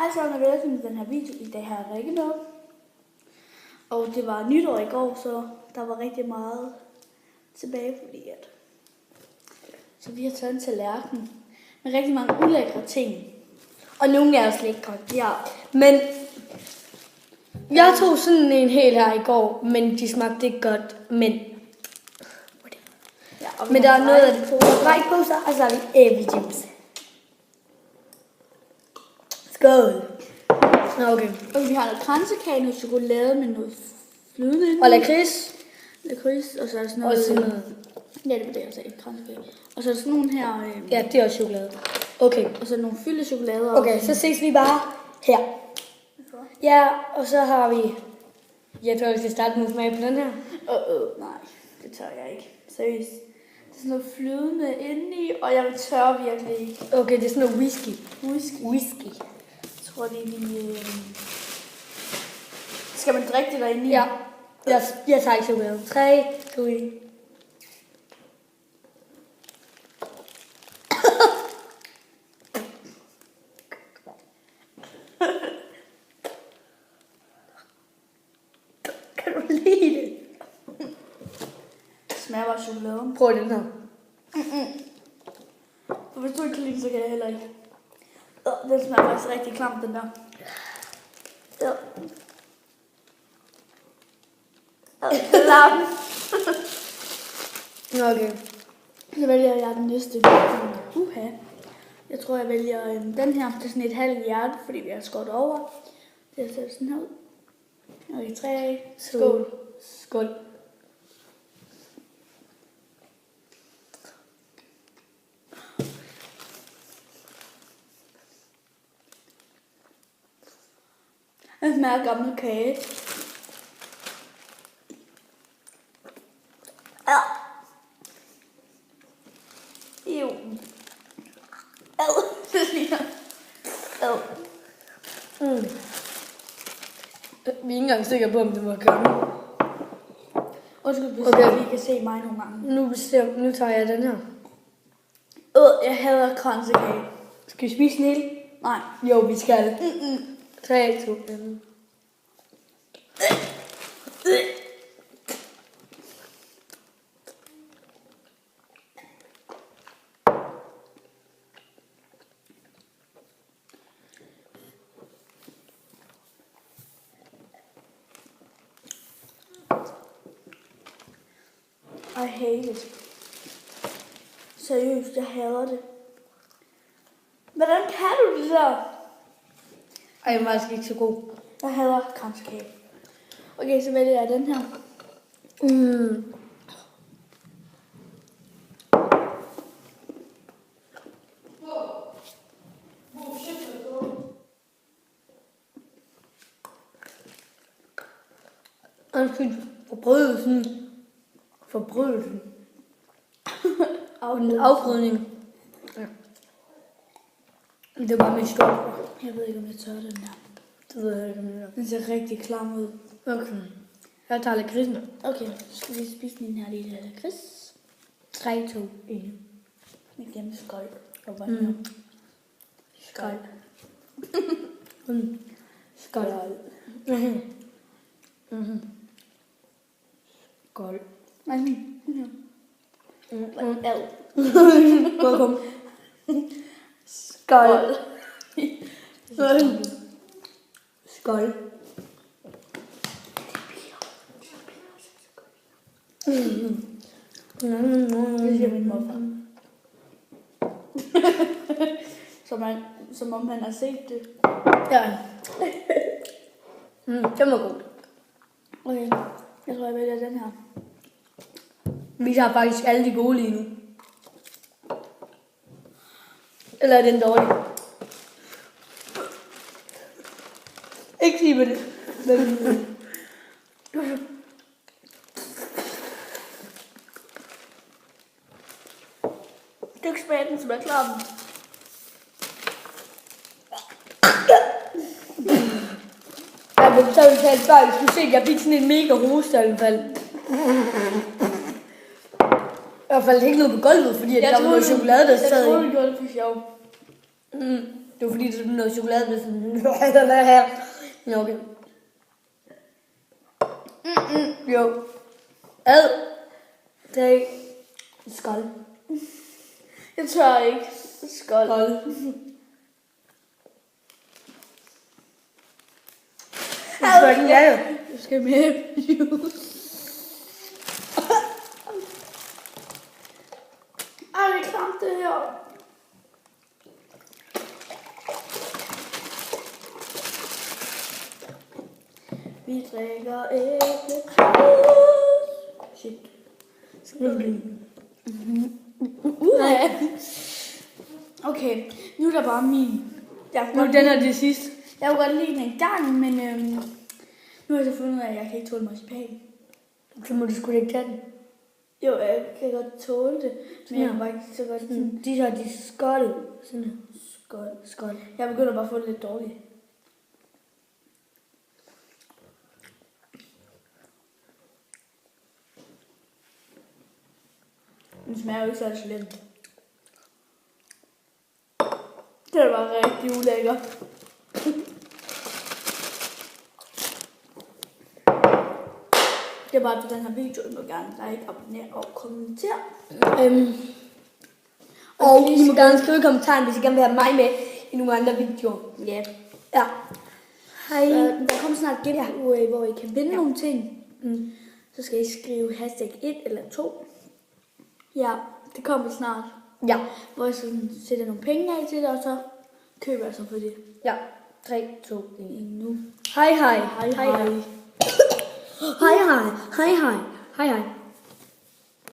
Hej så, og velkommen til den her video. I dag har jeg Rikke med. Og det var nytår i går, så der var rigtig meget tilbage, fordi at... Så vi har taget en tallerken med rigtig mange ulækre ting. Og nogle er også lækre. Ja. Men jeg tog sådan en hel her i går, men de smagte ikke godt. Men der er noget af det på. Brækposer, og så har vi æblejuice. Skål. Okay. Og vi har noget kransekage, noget chokolade med noget flydende. Og lakrids. Lakrids, og så er der sådan noget... Og sådan noget. Ja, det var det, jeg sagde. Kransekage. Og så er der sådan nogle her... Ja, det er også chokolade. Okay. Og så nogle fyldte chokolader. Okay, så ses vi bare her. Ja, og så har vi... Jeg tror, vi skal starte med at smage på den her. Nej, det tør jeg ikke. Seriøst. Det er sådan noget flydende indeni, og jeg tør virkelig ikke. Okay, det er sådan noget whisky. Whisky. Jeg tror, det er de... Skal man drikke det derinde i? Ja. Jeg tager ikke chokolade. 3, 2, 1. Kan du lide det? Det smager bare chokolade. Prøv den her. Og hvis du ikke kan lide det, så kan jeg heller ikke. Den smager faktisk rigtig klamt, den der. Ja. Klam. Okay. Så vælger jeg den næste. Jeg tror, jeg vælger den her. Det er sådan et halvt hjerte, fordi vi har skåret over. Det ser sådan her ud. Okay, 3. Skål. Skål. Den smager af gammel kage. Jo. Det ligner. Vi er ikke engang sikre på, om det må komme. Undskyld, Okay. vi kan se mig nogle gange. Nu tager jeg den her. Jeg hader kransekage. Skal vi spise den hele? Nej. Jo, vi skal. 3, 2, 1. I hate it. Seriøst, jeg hader det. Hvordan kan du det der? Ej, jeg er faktisk ikke så god. Jeg hader kransekage. Okay, så vælger jeg den her. Undskyld, forbrydelsen. Afbrydning. Ja. Det var mit skål. Jeg ved ikke, om jeg tør den der. Det ved jeg ikke, om jeg gør. Den ser rigtig klam ud. Okay. Jeg tager lakridsen. Okay, så skal vi spise den her lille lakrids. 3, 2, 1. Igen skål. Skål. Skål. Skål. Kom. Skål. Skål. Det siger min morfar. Som om han har set det. Ja. Den var god. Okay, jeg tror, jeg vælger den her. Vi tager faktisk alle de gode lige nu. Eller er den dårlig? Ikke sige på det. Det er ikke smagen, den smager klam. Jeg vil så tage et fejl. Du se, jeg fik sådan en mega hosteanfald. I hvert fald ikke noget på gulvet, fordi der var noget chokolade, der sad i. Jeg troede, du gjorde det for sjov. Det var fordi, det var noget chokolade blev sådan... her. Nå, okay. Jo. Ad. 3. Skål. Jeg tør ikke. Skål. Skål. Du skal med juice. Ej, det er klamt det her. Vi drikker æblejuice. Shit. Okay, nu er der bare min. Nu den er det sidste. Jeg kunne godt lide den en gang, men nu har jeg så fundet ud af, at jeg kan ikke tåle marcipan. Så må du sgu ikke tage den. Jo, jeg kan godt tåle det, men jeg kan bare ikke så godt sådan. De har de skål. Sådan Skål. Jeg begynder bare at få det lidt dårligt. Den smager jo ikke så slemt. Det er bare rigtig ulækker. Det var bare til den her video. I må gerne like, abonnere og kommentere. Og I må gerne skrive i kommentaren, hvis I gerne vil have mig med i nogle andre videoer. Ja. Ja. Hej. Der kommer snart et giveaway, hvor I kan vinde nogle ting. Så skal I skrive #1 eller 2. Ja, det kommer snart. Ja. Hvor jeg sådan sætter nogle penge af til det, og så køber jeg så for det. Ja. 3, 2, 1. Nu. Hej hej. Hej hej. Hej hej. Hej hej. Hej hej.